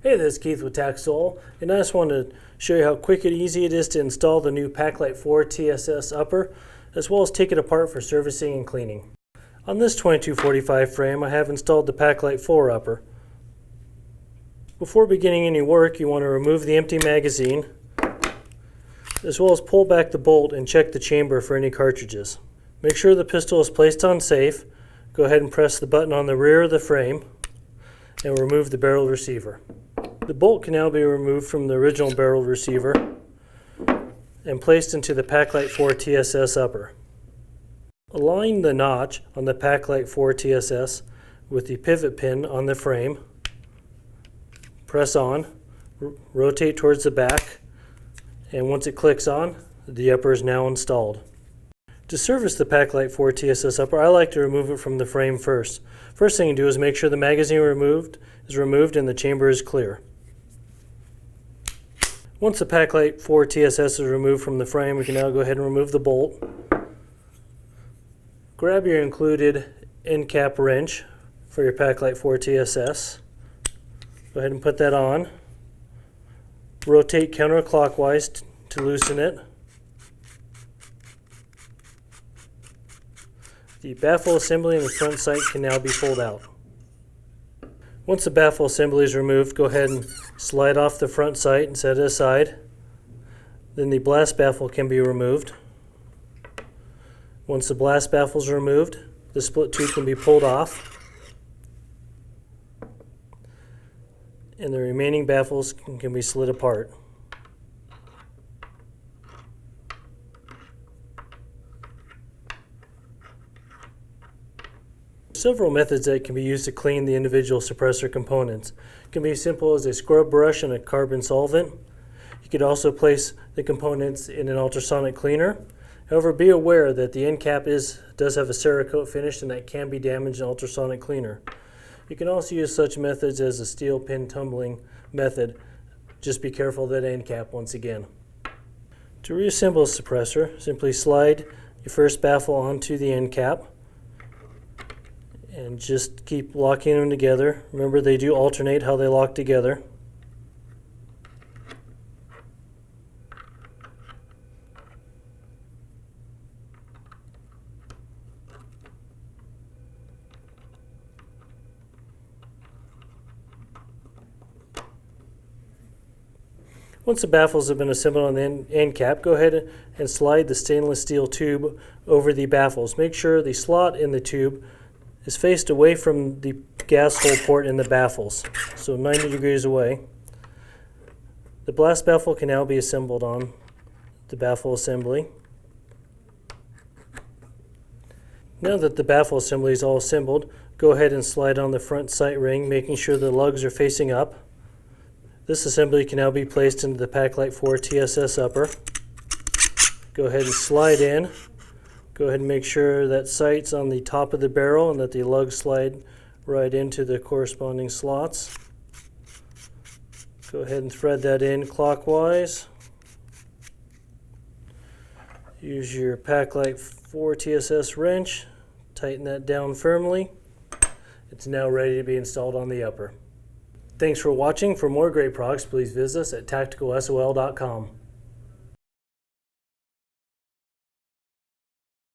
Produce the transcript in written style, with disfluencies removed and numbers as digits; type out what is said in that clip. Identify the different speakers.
Speaker 1: Hey, this is Keith with TaxSol, and I just wanted to show you how quick and easy it is to install the new Pac-Lite IV TSS upper, as well as take it apart for servicing and cleaning. On this 2245 frame, I have installed the Pac-Lite IV upper. Before beginning any work, you want to remove the empty magazine, as well as pull back the bolt and check the chamber for any cartridges. Make sure the pistol is placed on safe. Go ahead and press the button on the rear of the frame and remove the barrel receiver. The bolt can now be removed from the original barrel receiver and placed into the Pac-Lite IV TSS upper. Align the notch on the Pac-Lite IV TSS with the pivot pin on the frame. Press on, rotate towards the back, and once it clicks on, the upper is now installed. To service the Pac-Lite IV TSS upper, I like to remove it from the frame first. First thing you do is make sure the magazine is removed and the chamber is clear. Once the Pac-Lite IV TSS is removed from the frame, we can now go ahead and remove the bolt. Grab your included end cap wrench for your Pac-Lite IV TSS. Go ahead and put that on. Rotate counterclockwise to loosen it. The baffle assembly in the front sight can now be pulled out. Once the baffle assembly is removed, go ahead and slide off the front sight and set it aside. Then the blast baffle can be removed. Once the blast baffle is removed, the split tube can be pulled off, and the remaining baffles can be slid apart. Several methods that can be used to clean the individual suppressor components. It can be as simple as a scrub brush and a carbon solvent. You could also place the components in an ultrasonic cleaner. However, be aware that the end cap does have a Cerakote finish and that can be damaged in ultrasonic cleaner. You can also use such methods as a steel pin tumbling method. Just be careful of that end cap once again. To reassemble a suppressor, simply slide your first baffle onto the end cap and just keep locking them together. Remember, they do alternate how they lock together. Once the baffles have been assembled on the end cap, go ahead and slide the stainless steel tube over the baffles. Make sure the slot in the tube is faced away from the gas hole port in the baffles, so 90 degrees away. The blast baffle can now be assembled on the baffle assembly. Now that the baffle assembly is all assembled, go ahead and slide on the front sight ring, making sure the lugs are facing up. This assembly can now be placed into the Pac-Lite IV TSS upper. Go ahead and slide in. Go ahead and make sure that sight's on the top of the barrel and that the lugs slide right into the corresponding slots. Go ahead and thread that in clockwise. Use your Pac-Lite IV TSS wrench. Tighten that down firmly. It's now ready to be installed on the upper. Thanks for watching. For more great products, please visit us at tacticalsol.com.